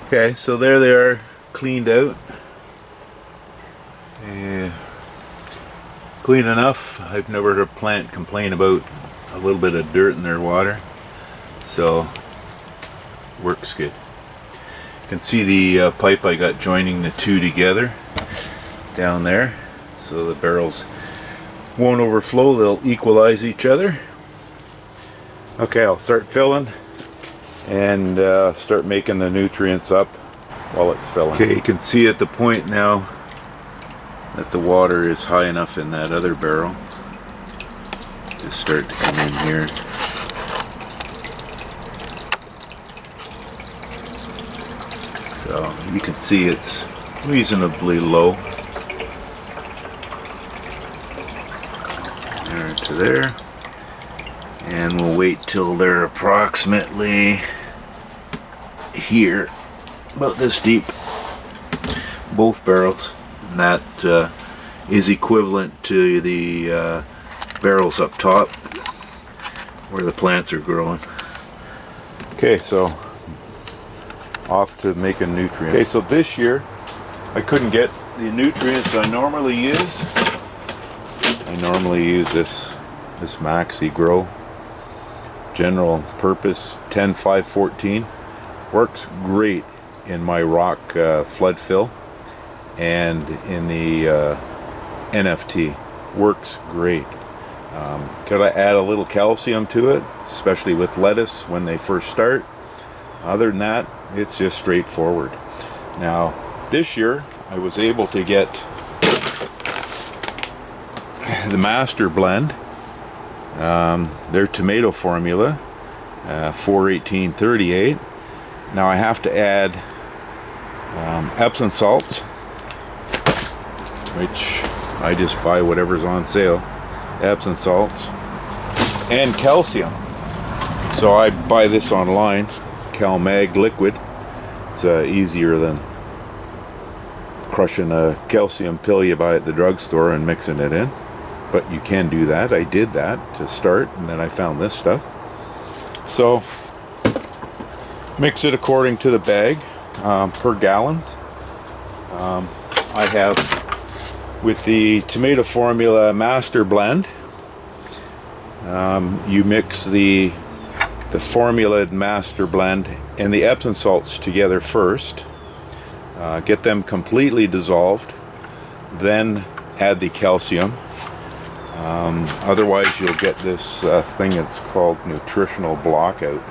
Okay, so there they are, cleaned out. Clean enough. I've never heard a plant complain about a little bit of dirt in their water. So, works good. You can see the pipe I got joining the two together down there. So the barrels won't overflow, they'll equalize each other. Okay, I'll start filling and start making the nutrients up while it's filling. Okay, you can see at the point now that the water is high enough in that other barrel to start to come in here. So you can see it's reasonably low. There to there. And we'll wait till they're approximately here, about this deep, both barrels. And that is equivalent to the barrels up top where the plants are growing. Okay, so off to making nutrients. Okay, so this year I couldn't get the nutrients I normally use. I normally use this Maxi Grow general purpose 10-5-14. Works great in my rock flood fill and in the NFT. Works great. Gotta add a little calcium to it, especially with lettuce when they first start. Other than that, it's just straightforward. Now, this year I was able to get the Master Blend, their tomato formula, 4-18-38. Now I have to add Epsom salts, which I just buy whatever's on sale. Epsom salts and calcium. So I buy this online, CalMag liquid. It's easier than crushing a calcium pill you buy at the drugstore and mixing it in. But you can do that. I did that to start, and then I found this stuff. So mix it according to the bag per gallon. I have, with the tomato formula Master Blend, you mix the formulated Master Blend and the Epsom salts together first, get them completely dissolved, then add the calcium. Otherwise you'll get this thing that's called nutritional blockout,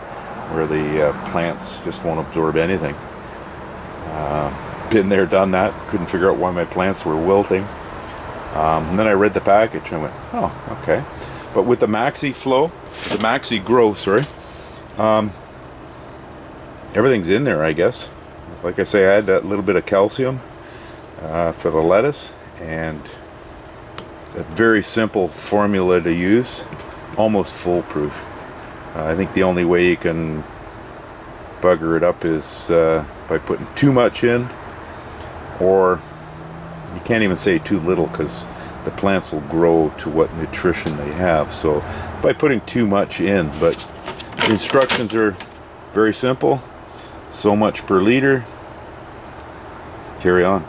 where the plants just won't absorb anything. Been there, done that. Couldn't figure out why my plants were wilting. And then I read the package and went, oh, okay. But with the Maxi Grow, everything's in there, I guess. Like I say, I had that little bit of calcium for the lettuce, and a very simple formula to use, almost foolproof. I think the only way you can bugger it up is by putting too much in, or you can't even say too little, because the plants will grow to what nutrition they have. So by putting too much in, but the instructions are very simple. So much per liter. Carry on.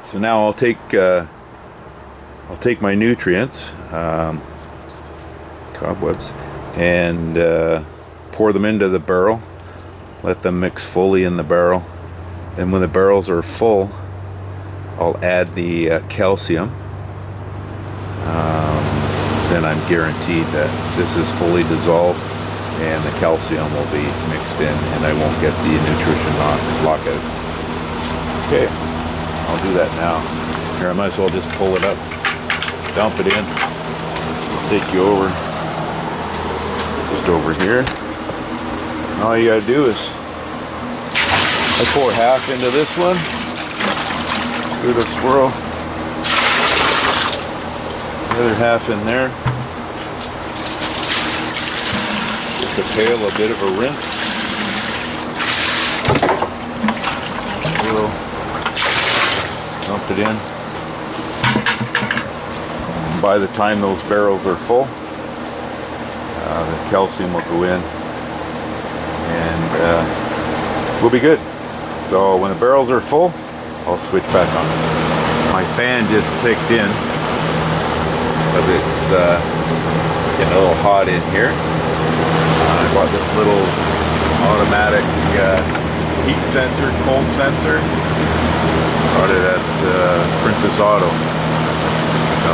So now I'll take my nutrients, cobwebs, and pour them into the barrel. Let them mix fully in the barrel. Then when the barrels are full, I'll add the calcium. Then I'm guaranteed that this is fully dissolved and the calcium will be mixed in, and I won't get the nutrition lockout. Okay, I'll do that now. Here, I might as well just pull it up, dump it in. I'll take you over, just over here. All you gotta do is, I pour half into this one, do the swirl, the other half in there. Give the pail a bit of a rinse. Swirl, dump it in. And by the time those barrels are full, the calcium will go in, and we'll be good. So when the barrels are full, I'll switch back on. My fan just clicked in because it's getting a little hot in here. I bought this little automatic heat sensor, cold sensor. Bought it at Princess Auto. So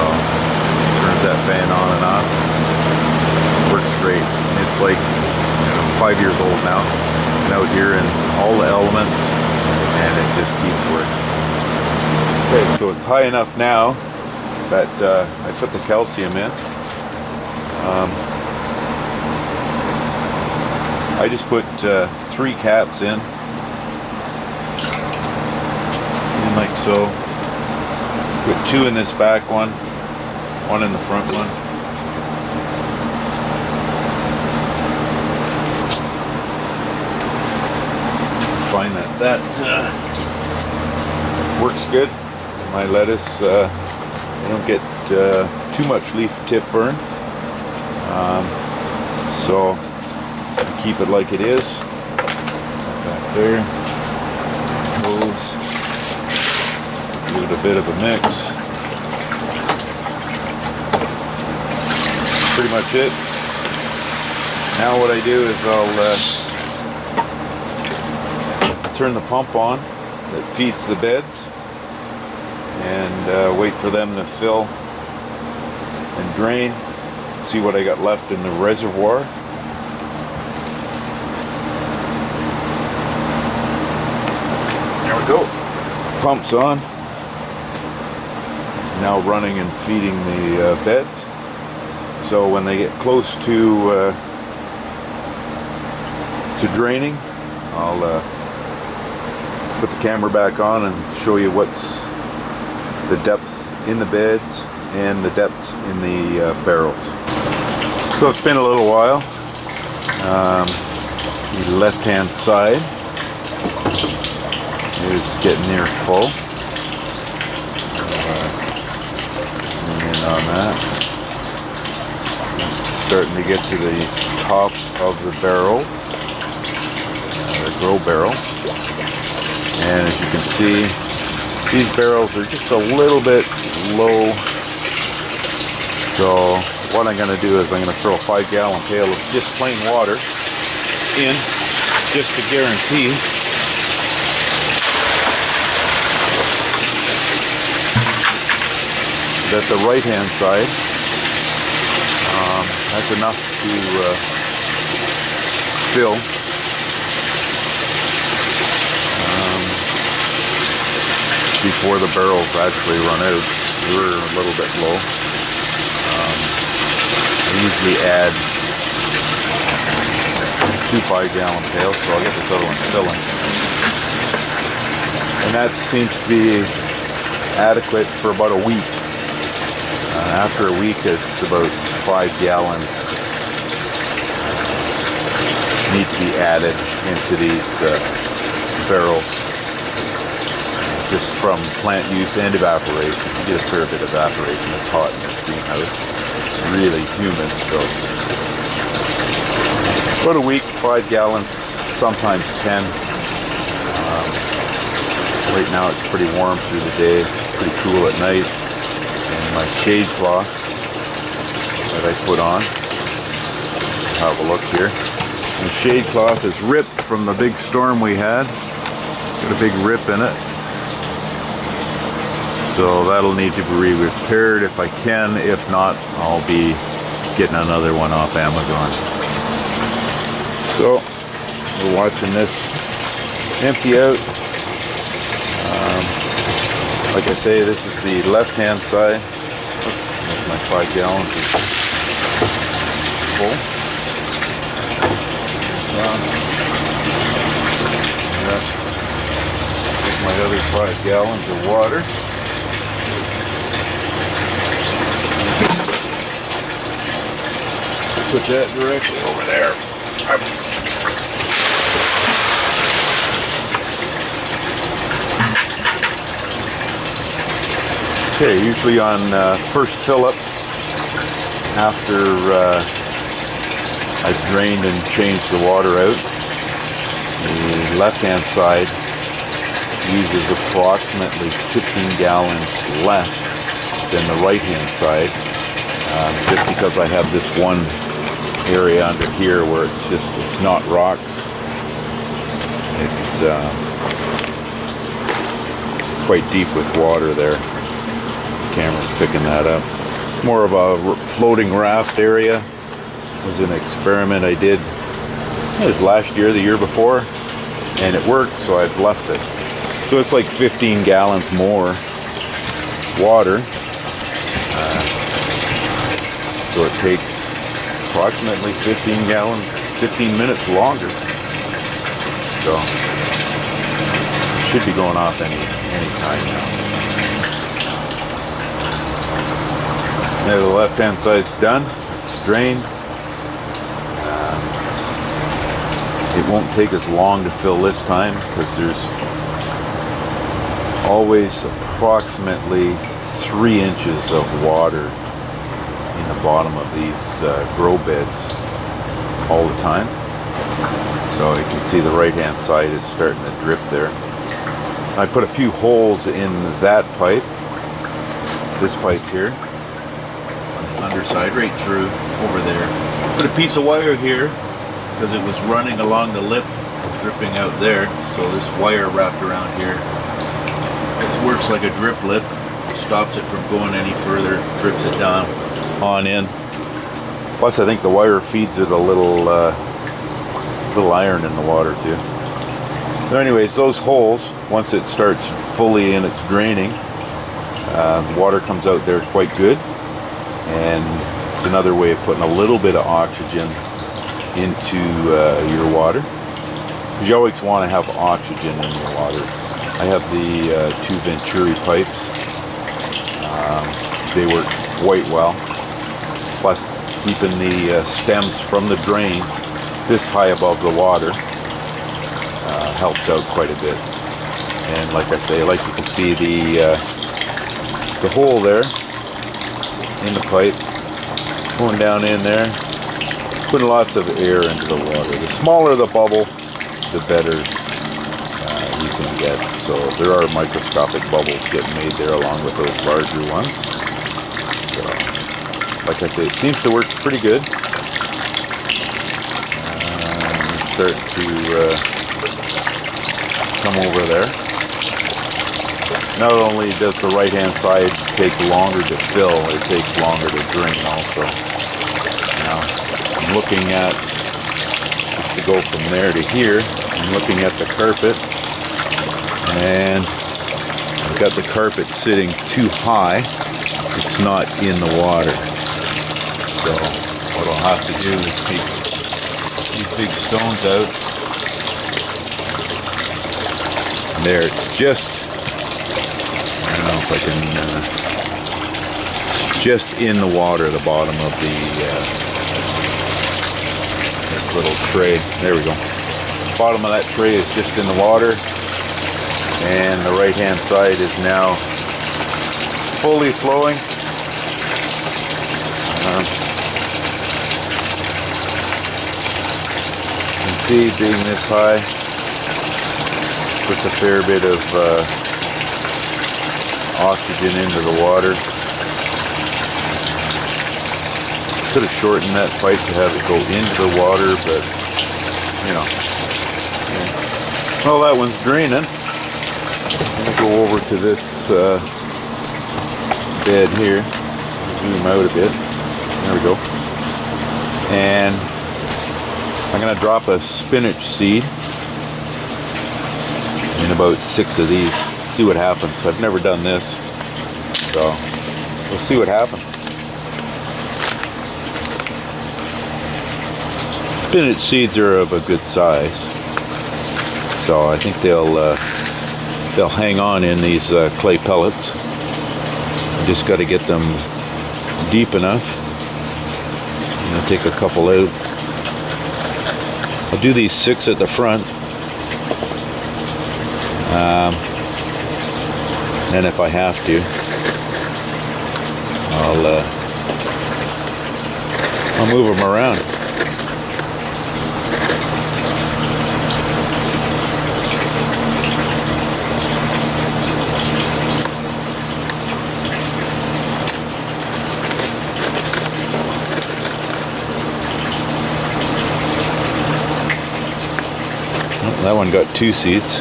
turns that fan on and off. Works great. It's like 5 years old now. And out here in all the elements, and it just keeps working. Okay, so it's high enough now that I put the calcium in. I just put 3 caps in like so. Put 2 in this back one, 1 in the front one. Find that works good. My lettuce, I don't get too much leaf tip burn, so I keep it like it is. Back there, cloves. Give it a bit of a mix. Pretty much it. Now what I do is I'll turn the pump on that feeds the beds and wait for them to fill and drain. See what I got left in the reservoir. There we go. Pump's on. Now running and feeding the beds. So when they get close to draining, I'll put the camera back on and show you what's the depth in the beds and the depths in the barrels. So it's been a little while. The left hand side is getting near full. On that, starting to get to the top of the barrel, the grow barrel, and as you can see, these barrels are just a little bit low. So what I'm going to do is I'm going to throw a 5-gallon pail of just plain water in, just to guarantee that the right hand side has enough to fill before the barrels actually run out. We're a little bit low. I usually add 2 5-gallon pails, so I'll get this other one filling. And that seems to be adequate for about a week. After a week, it's about 5 gallons need to be added into these barrels, just from plant use and evaporation. You get a fair bit of evaporation. It's hot in this greenhouse, really humid, so about a week, 5 gallons, sometimes 10. Right now it's pretty warm through the day, pretty cool at night. And my shade cloth that I put on, have a look here. The shade cloth is ripped from the big storm we had. Got a big rip in it. So that'll need to be repaired if I can. If not, I'll be getting another one off Amazon. So we're watching this empty out. Like I say, this is the left-hand side. Oops, my 5 gallons is full. Take my other 5 gallons of water. Put that directly over there. Okay, usually on first fill up, after I've drained and changed the water out, The left-hand side uses approximately 15 gallons less than the right-hand side, just because I have this one area under here where it's not rocks. It's quite deep with water there. The camera's picking that up. More of a floating raft area. It was an experiment I did, it was last year, the year before, and it worked, so I've left it. So it's like 15 gallons more water. So it takes approximately 15 minutes longer. So should be going off any time now. Now the left-hand side's done. It's drained. It won't take as long to fill this time because there's always approximately 3 inches of water in the bottom of these grow beds all the time. So you can see the right-hand side is starting to drip there. I put a few holes in that pipe, this pipe here, on the underside, right through over there. Put a piece of wire here because it was running along the lip, dripping out there. So this wire wrapped around here, it works like a drip lip, stops it from going any further, drips it down on in. Plus I think the wire feeds it a little iron in the water too. So anyways, those holes, once it starts fully in its draining, water comes out there quite good, and it's another way of putting a little bit of oxygen into your water. You always want to have oxygen in your water. I have the 2 Venturi pipes. They work quite well. Plus keeping the stems from the drain this high above the water helps out quite a bit. And like I say, like you can see the hole there in the pipe going down in there, putting lots of air into the water. The smaller the bubble, the better you can get. So there are microscopic bubbles getting made there along with those larger ones. So, like I say, it seems to work pretty good. Start to come over there. Not only does the right hand side take longer to fill, it takes longer to drain also. Now I'm looking at, just to go from there to here, I'm looking at the carpet, and I've got the carpet sitting too high. It's not in the water. So what I'll have to do is take these big stones out. And there, it's just, I don't know if I can, just in the water, the bottom of the, this little tray. There we go. Bottom of that tray is just in the water, and the right hand side is now fully flowing. You can see, being this high, puts a fair bit of oxygen into the water. Could have shortened that pipe to have it go into the water, but you know. Yeah. Well, that one's draining. I'm gonna go over to this bed here. Zoom out a bit. There we go. And I'm gonna drop a spinach seed in about 6 of these. See what happens. I've never done this, so we'll see what happens. Spinach seeds are of a good size, so I think they'll hang on in these clay pellets. You just got to get them deep enough. I'm gonna take a couple out. I'll do these 6 at the front. And if I have to, I'll move them around. That one got 2 seeds.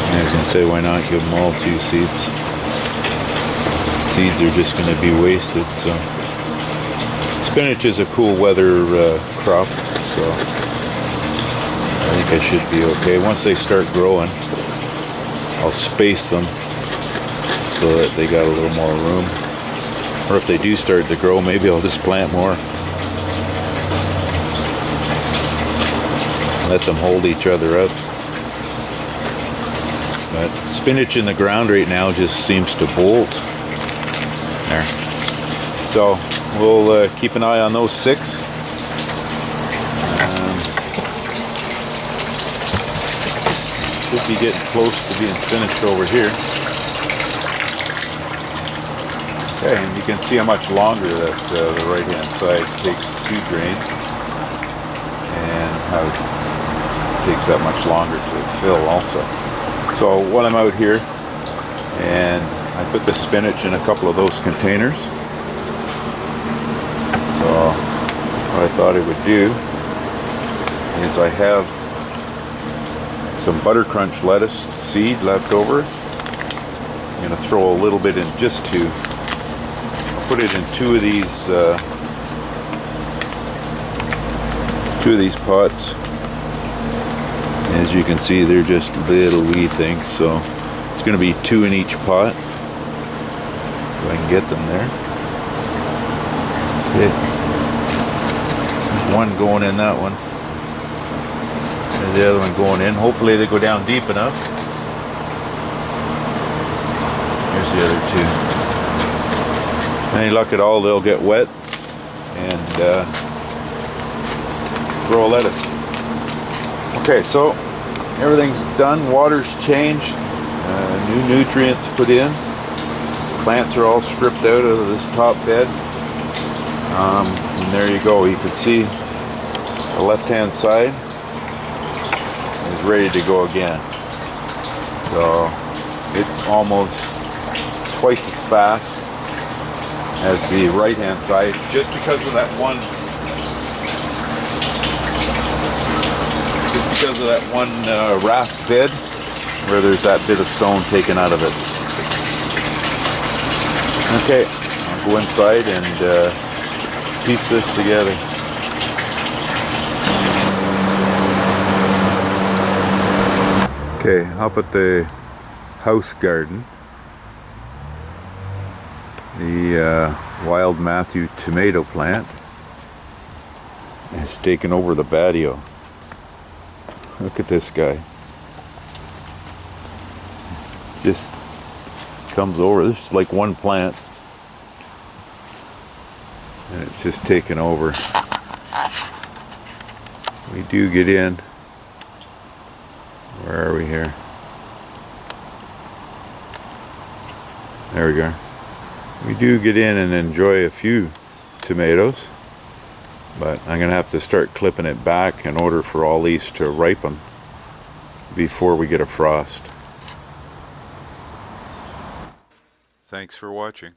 I was gonna say, why not give them all 2 seeds? Seeds are just gonna be wasted. So spinach is a cool weather crop, so I think I should be okay. Once they start growing, I'll space them so that they got a little more room. Or if they do start to grow, maybe I'll just plant more. Let them hold each other up. But spinach in the ground right now just seems to bolt. There. So we'll keep an eye on those 6. Should be getting close to being finished over here. Okay, and you can see how much longer that the right hand side takes to drain, and how it takes that much longer to fill also. So when I'm out here, and I put the spinach in a couple of those containers. So what I thought I would do is I have some Butter Crunch lettuce seed left over. I'm going to throw a little bit in just to put it in 2 of these pots. As you can see, they're just little wee things, so it's going to be 2 in each pot if I can get them there. Okay. There's one going in that one. There's the other one going in. Hopefully they go down deep enough. Here's the other 2. Any luck at all, they'll get wet and grow a lettuce. Okay, so everything's done. Water's changed. New nutrients put in. Plants are all stripped out of this top bed. And there you go. You can see the left-hand side is ready to go again. So it's almost twice as fast as the right hand side, just because of that one raft bed where there's that bit of stone taken out of it. Okay, I'll go inside and piece this together. Okay, up at the house garden, the Wild Matthew tomato plant has taken over the patio. Look at this guy. Just comes over. This is like one plant, and it's just taken over. We do get in. Where are we here? There we go. We do get in and enjoy a few tomatoes, but I'm going to have to start clipping it back in order for all these to ripen before we get a frost. Thanks for watching.